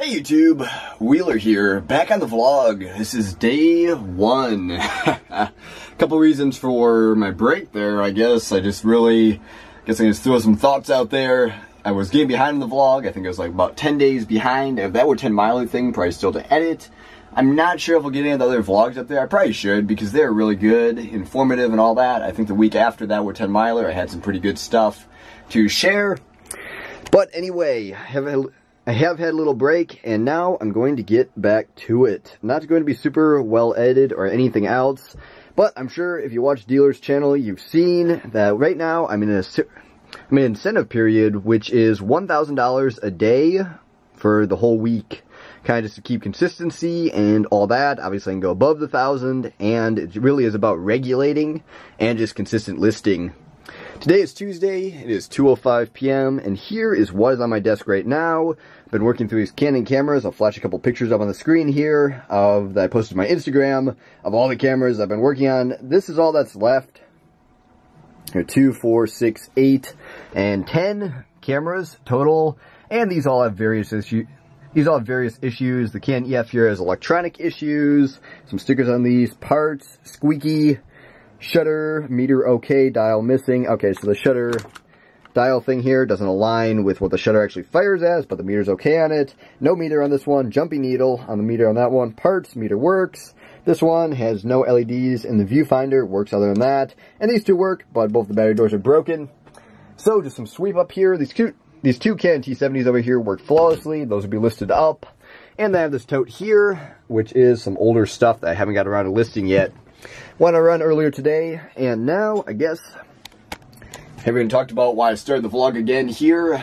Hey YouTube, Wheeler here, back on the vlog. This is day one. A couple reasons for my break there, I guess. I just throw some thoughts out there. I was getting behind in the vlog. I think it was like about 10 days behind. If that were 10 miler thing, probably still to edit. I'm not sure if we'll get any of the other vlogs up there. I probably should because they're really good, informative and all that. I think the week after that were 10 miler. I had some pretty good stuff to share. But anyway, I have had a little break, and now I'm going to get back to it. Not going to be super well edited or anything else, but I'm sure if you watch Dealer's channel, you've seen that right now I'm in an incentive period, which is $1,000 a day for the whole week. Kind of just to keep consistency and all that. Obviously I can go above the 1,000, and it really is about regulating and just consistent listing. Today is Tuesday, it is 2:05 p.m. and here is what is on my desk right now. I've been working through these Canon cameras. I'll flash a couple pictures up on the screen here that I posted on my Instagram of all the cameras I've been working on. This is all that's left. There are 2, 4, 6, 8, and 10 cameras total, and these all have various issues. The Canon EF here has electronic issues, some stickers on these, parts, squeaky, shutter, meter okay, dial missing. Okay, so the shutter dial thing here doesn't align with what the shutter actually fires as, but the meter's okay on it. No meter on this one, jumpy needle on the meter on that one. Parts, meter works. This one has no LEDs in the viewfinder, works other than that. And these two work, but both the battery doors are broken. So just some sweep up here. These two Canon T70s over here work flawlessly. Those will be listed up. And I have this tote here, which is some older stuff that I haven't got around to listing yet. One I run earlier today, and now, I guess, haven't talked about why I started the vlog again here.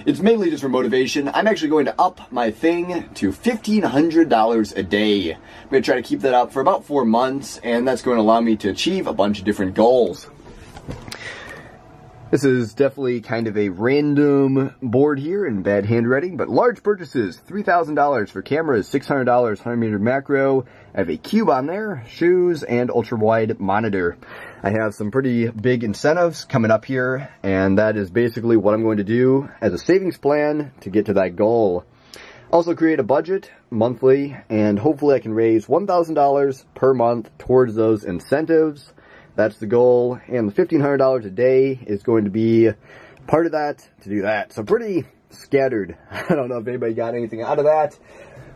It's mainly just for motivation. I'm actually going to up my thing to $1,500 a day. I'm going to try to keep that up for about 4 months, and that's going to allow me to achieve a bunch of different goals. This is definitely kind of a random board here in bad handwriting, but large purchases, $3,000 for cameras, $600 100-meter macro. I have a cube on there, shoes, and ultra-wide monitor. I have some pretty big incentives coming up here, and that is basically what I'm going to do as a savings plan to get to that goal. Also create a budget monthly, and hopefully I can raise $1,000 per month towards those incentives. That's the goal, and the $1,500 a day is going to be part of that to do that. So pretty scattered. I don't know if anybody got anything out of that,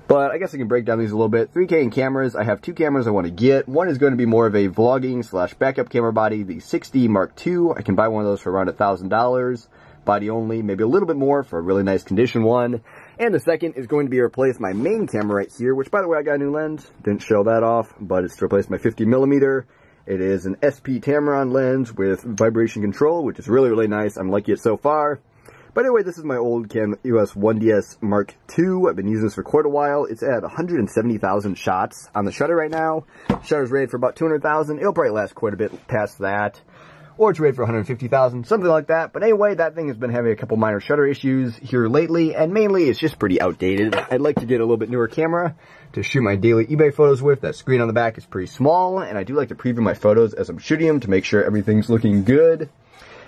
but I guess I can break down these a little bit. 3K in cameras. I have 2 cameras I want to get. One is going to be more of a vlogging / backup camera body, the 6D Mark II. I can buy one of those for around $1,000. Body only, maybe a little bit more for a really nice condition one. And the second is going to be to replace my main camera right here, which by the way I got a new lens. Didn't show that off, but it's to replace my 50mm. It is an SP Tamron lens with vibration control, which is really, really nice. I'm liking it so far. But anyway, this is my old Canon EOS 1DS Mark II. I've been using this for quite a while. It's at 170,000 shots on the shutter right now. Shutter's rated for about 200,000. It'll probably last quite a bit past that. Or it's rated for 150,000, something like that. But anyway, that thing has been having a couple minor shutter issues here lately, and mainly it's just pretty outdated. I'd like to get a little bit newer camera to shoot my daily eBay photos with. That screen on the back is pretty small, and I do like to preview my photos as I'm shooting them to make sure everything's looking good.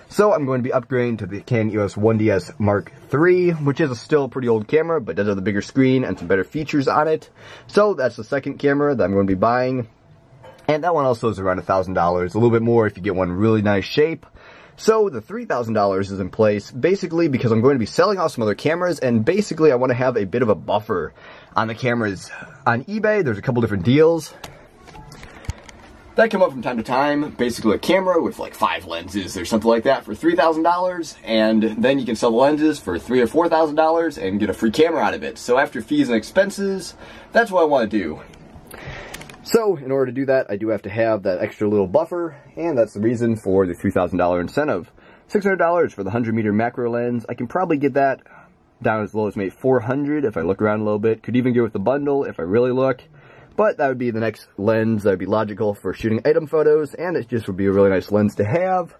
So I'm going to be upgrading to the Canon EOS 1DS Mark III, which is still a pretty old camera, but does have the bigger screen and some better features on it. So that's the second camera that I'm going to be buying. And that one also is around $1,000, a little bit more if you get one in really nice shape. So the $3,000 is in place basically because I'm going to be selling off some other cameras, and basically I want to have a bit of a buffer on the cameras. On eBay, there's a couple different deals that come up from time to time. Basically a camera with like 5 lenses or something like that for $3,000, and then you can sell the lenses for $3,000 or $4,000 and get a free camera out of it. So after fees and expenses, that's what I want to do. So, in order to do that, I do have to have that extra little buffer, and that's the reason for the $3,000 incentive. $600 for the 100-meter macro lens. I can probably get that down as low as maybe $400 if I look around a little bit. Could even go with the bundle if I really look. But that would be the next lens that would be logical for shooting item photos, and it just would be a really nice lens to have.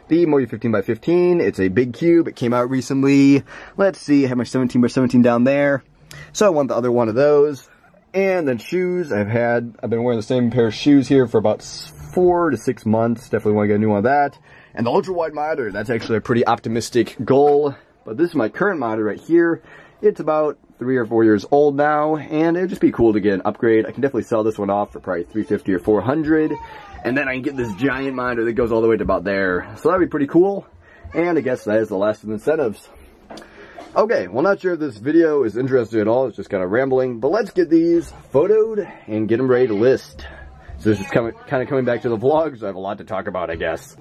The Moyu 15x15, it's a big cube. It came out recently. Let's see, I have my 17x17 down there. So I want the other one of those. And then shoes, I've been wearing the same pair of shoes here for about 4 to 6 months. Definitely want to get a new one of that. And the ultra-wide monitor, that's actually a pretty optimistic goal. But this is my current monitor right here. It's about 3 or 4 years old now, and it'd just be cool to get an upgrade. I can definitely sell this one off for probably $350 or $400, and then I can get this giant monitor that goes all the way to about there. So that'd be pretty cool, and I guess that is the last of the incentives. Okay, well, not sure if this video is interesting at all. It's just kind of rambling, but let's get these photoed and get them ready to list. So this is kind of coming back to the vlogs. I have a lot to talk about, I guess.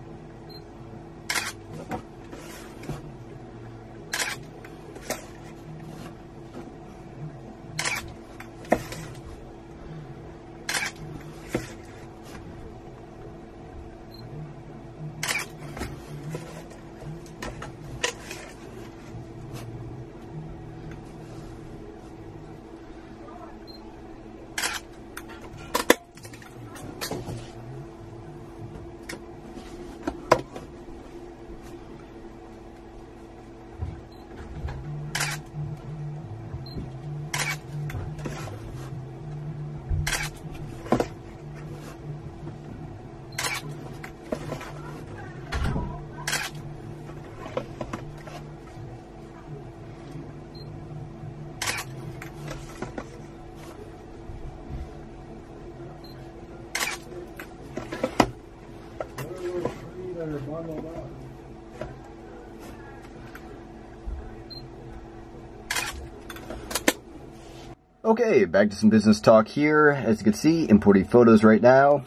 Okay, back to some business talk here. As you can see, importing photos right now.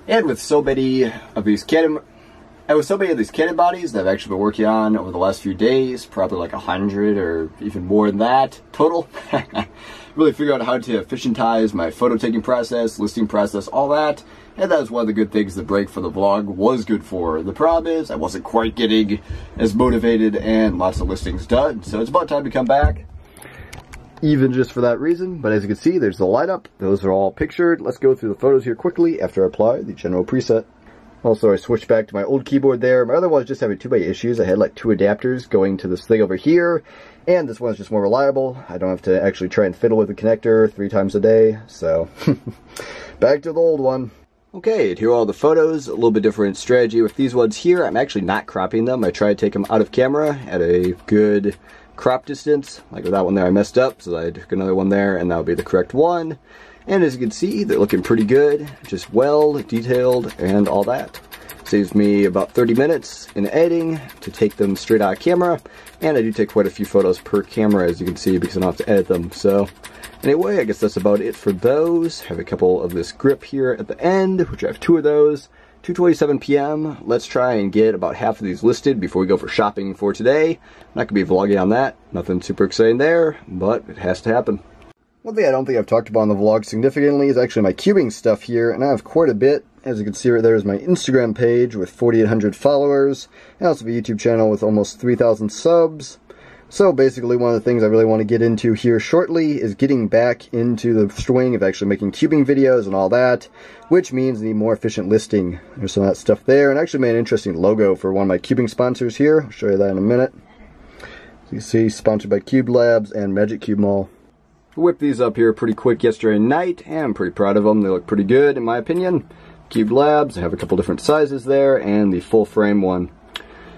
And with so many of these cannon bodies that I've actually been working on over the last few days, probably like 100 or even more than that total. Really figure out how to efficientize my photo taking process, listing process, all that. And that was one of the good things the break for the vlog was good for. The problem is I wasn't quite getting as motivated and lots of listings done. So it's about time to come back. Even just for that reason, but as you can see, there's the lineup. Those are all pictured. Let's go through the photos here quickly after I apply the general preset. Also, I switched back to my old keyboard there. My other one was just having too many issues. I had like 2 adapters going to this thing over here, and this one's just more reliable. I don't have to actually try and fiddle with the connector 3 times a day, so back to the old one. Okay, here are all the photos. A little bit different strategy with these ones here. I'm actually not cropping them. I try to take them out of camera at a good crop distance. Like with that one there I messed up, so I took another one there, and that would be the correct one. And as you can see, they're looking pretty good, just well detailed and all that. Saves me about 30 minutes in editing to take them straight out of camera, and I do take quite a few photos per camera, as you can see, because I don't have to edit them. So anyway, I guess that's about it for those. Have a couple of this grip here at the end, which I have 2 of those. 2:27 p.m. Let's try and get about half of these listed before we go for shopping for today. I'm not going to be vlogging on that. Nothing super exciting there, but it has to happen. One thing I don't think I've talked about on the vlog significantly is actually my cubing stuff here, and I have quite a bit. As you can see right there is my Instagram page with 4,800 followers, and also a YouTube channel with almost 3,000 subs. So basically one of the things I really want to get into here shortly is getting back into the swing of actually making cubing videos and all that, which means I need more efficient listing. There's some of that stuff there, and I actually made an interesting logo for one of my cubing sponsors here. I'll show you that in a minute. So you see, sponsored by Cube Labs and Magic Cube Mall. I whipped these up here pretty quick yesterday night, and I'm pretty proud of them. They look pretty good in my opinion. Cube Labs, I have a couple different sizes there, and the full frame one.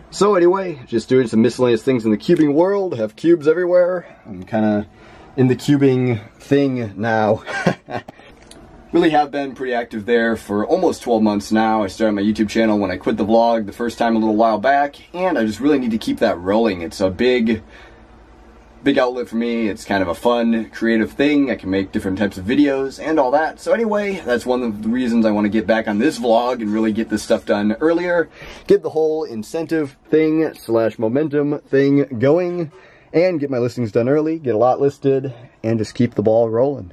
So anyway, just doing some miscellaneous things in the cubing world. I have cubes everywhere. I'm kind of in the cubing thing now. Really have been pretty active there for almost 12 months now. I started my YouTube channel when I quit the vlog the first time a little while back, and I just really need to keep that rolling. It's a big outlet for me. It's kind of a fun, creative thing. I can make different types of videos and all that. So anyway, that's one of the reasons I want to get back on this vlog and really get this stuff done earlier. Get the whole incentive thing / momentum thing going, and get my listings done early, get a lot listed, and just keep the ball rolling.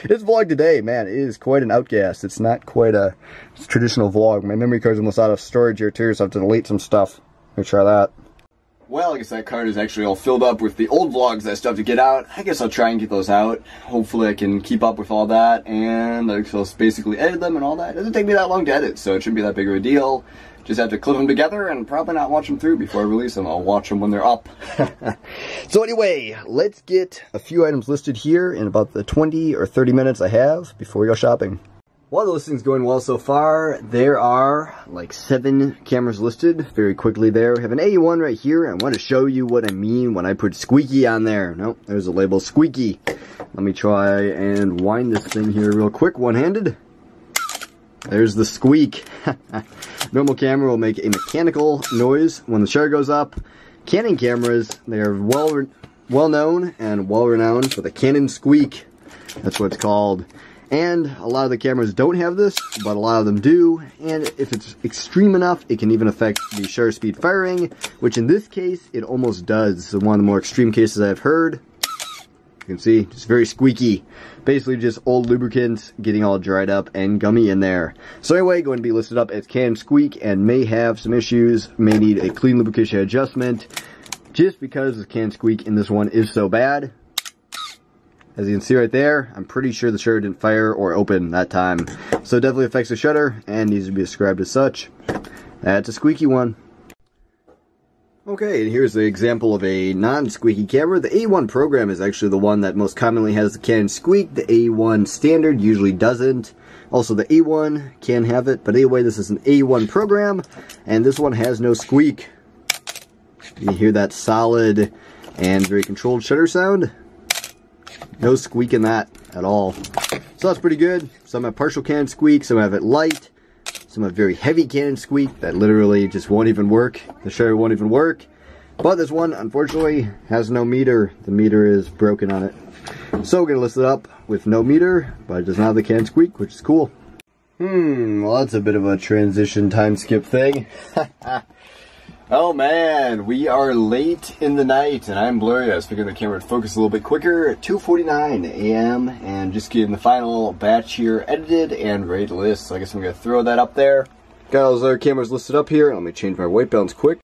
This vlog today, man, it is quite an outcast. It's not quite a traditional vlog. My memory card's almost out of storage here too, so I have to delete some stuff. Let me try that. Well, I guess that card is actually all filled up with the old vlogs that I still have to get out. I guess I'll try and get those out. Hopefully I can keep up with all that, and I'll basically edit them and all that. It doesn't take me that long to edit, so it shouldn't be that big of a deal. Just have to clip them together and probably not watch them through before I release them. I'll watch them when they're up. So anyway, let's get a few items listed here in about the 20 or 30 minutes I have before we go shopping. While the listing's going well so far, there are like 7 cameras listed very quickly there. We have an A1 right here. I want to show you what I mean when I put squeaky on there. Nope, there's a label squeaky. Let me try and wind this thing here real quick, one-handed. There's the squeak. Normal camera will make a mechanical noise when the shutter goes up. Canon cameras, they are well known and well renowned for the Canon squeak. That's what it's called. And a lot of the cameras don't have this, but a lot of them do. And if it's extreme enough, it can even affect the shutter speed firing, which in this case, it almost does. This is one of the more extreme cases I've heard. You can see, it's very squeaky. Basically just old lubricant getting all dried up and gummy in there. So anyway, going to be listed up as Canon squeak and may have some issues, may need a clean lubrication adjustment, just because the Canon squeak in this one is so bad. As you can see right there, I'm pretty sure the shutter didn't fire or open that time. So it definitely affects the shutter and needs to be described as such. That's a squeaky one. Okay, and here's the example of a non-squeaky camera. The A1 program is actually the one that most commonly has the Canon squeak. The A1 standard usually doesn't. Also, the A1 can have it, but anyway, this is an A1 program, and this one has no squeak. You hear that solid and very controlled shutter sound? No squeak in that at all. So that's pretty good. Some have partial Canon squeak, some have it light. Some have very heavy Canon squeak that literally just won't even work. The shutter won't even work. But this one, unfortunately, has no meter. The meter is broken on it. So we're going to list it up with no meter, but it does not have the Canon squeak, which is cool. Well, that's a bit of a transition time skip thing. Oh man, we are late in the night and I'm blurry. I was figuring the camera would focus a little bit quicker at 2:49 a.m. and just getting the final batch here edited and ready to list. So I guess I'm going to throw that up there. Got all those other cameras listed up here. Let me change my white balance quick.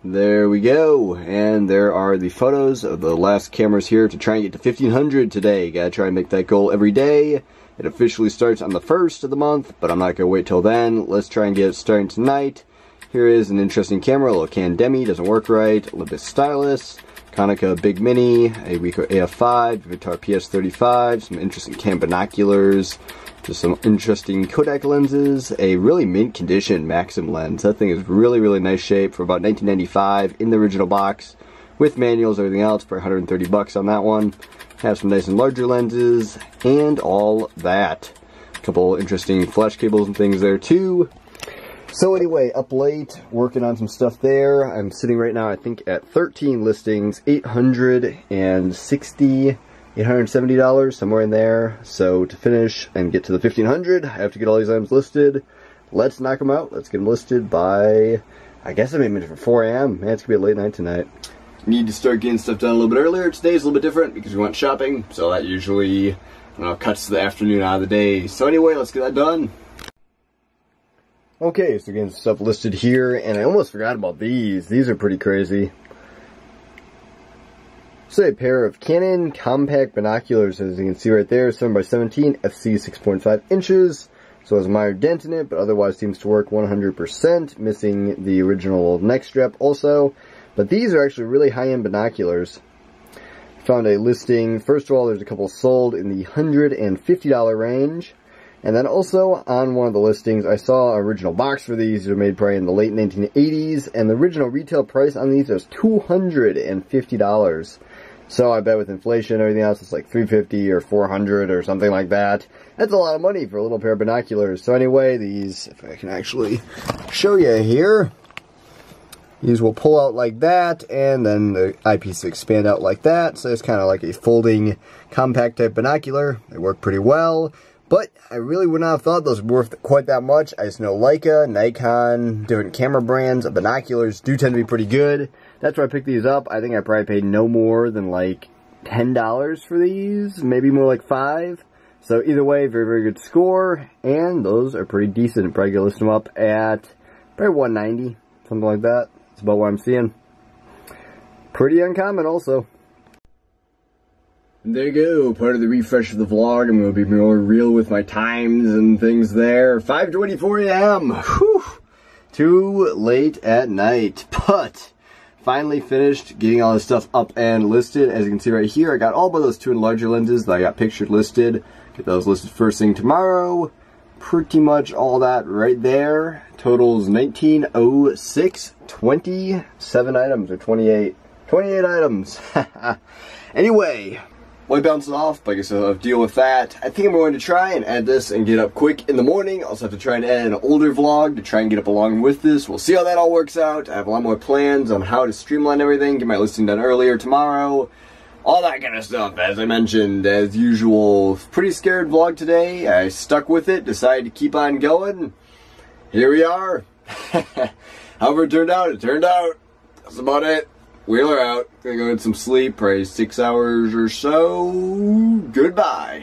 There we go. And there are the photos of the last cameras here to try and get to 1,500 today. Gotta try and make that goal every day. It officially starts on the 1st of the month, but I'm not going to wait till then. Let's try and get it starting tonight. Here is an interesting camera, a little Canon Demi, doesn't work right, Olympus Stylus, Konica Big Mini, a Ricoh AF5, Vitar PS35, some interesting Canon binoculars, just some interesting Kodak lenses, a really mint condition Maxim lens. That thing is really, really nice shape for about $19.95 in the original box, with manuals, everything else, for $130 on that one. Have some nice and larger lenses, and all that. A couple interesting flash cables and things there too. So anyway, up late, working on some stuff there. I'm sitting right now, I think, at 13 listings, $870, somewhere in there. So to finish and get to the 1,500, I have to get all these items listed. Let's knock them out. Let's get them listed by, I guess I'm aiming for 4 a.m. Man, it's going to be a late night tonight. Need to start getting stuff done a little bit earlier. Today's a little bit different because we went shopping, so that usually, cuts the afternoon out of the day. So anyway, let's get that done. Okay, so again, stuff listed here, and I almost forgot about these. These are pretty crazy. So a pair of Canon compact binoculars, as you can see right there, 7x17, FC 6.5 inches. So there's a minor dent in it, but otherwise seems to work 100%, missing the original neck strap also. But these are actually really high-end binoculars. Found a listing. First of all, there's a couple sold in the $150 range. And then also, on one of the listings, I saw an original box for these. They were made probably in the late 1980s, and the original retail price on these was $250. So I bet with inflation and everything else, it's like $350 or $400 or something like that. That's a lot of money for a little pair of binoculars. So anyway, these, if I can actually show you here, these will pull out like that, and then the eyepiece will expand out like that. So it's kind of like a folding compact type binocular. They work pretty well. But I really would not have thought those were worth quite that much. I just know Leica, Nikon, different camera brands of binoculars do tend to be pretty good. That's why I picked these up. I think I probably paid no more than like $10 for these, maybe more like $5. So either way, very, very good score. And those are pretty decent. I'm probably going to list them up at probably $190, something like that. That's about what I'm seeing. Pretty uncommon also. There you go, part of the refresh of the vlog. I'm going to be more real with my times and things there. 5:24 a.m. Whew. Too late at night. But finally finished getting all this stuff up and listed. As you can see right here, I got all but those 2 larger lenses that I got pictured listed. Get those listed first thing tomorrow. pretty much all that right there. Totals 1906, 27 items, or 28 items. Anyway, while I bounce it off, I guess I'll deal with that. I think I'm going to try and add this and get up quick in the morning. Also have to try and add an older vlog to try and get up along with this. We'll see how that all works out. I have a lot more plans on how to streamline everything, get my listing done earlier tomorrow. All that kind of stuff, as I mentioned, as usual. Pretty scared vlog today. I stuck with it, decided to keep on going. Here we are. However it turned out, That's about it. Wheeler out. Gonna go get some sleep, probably 6 hours or so. Goodbye.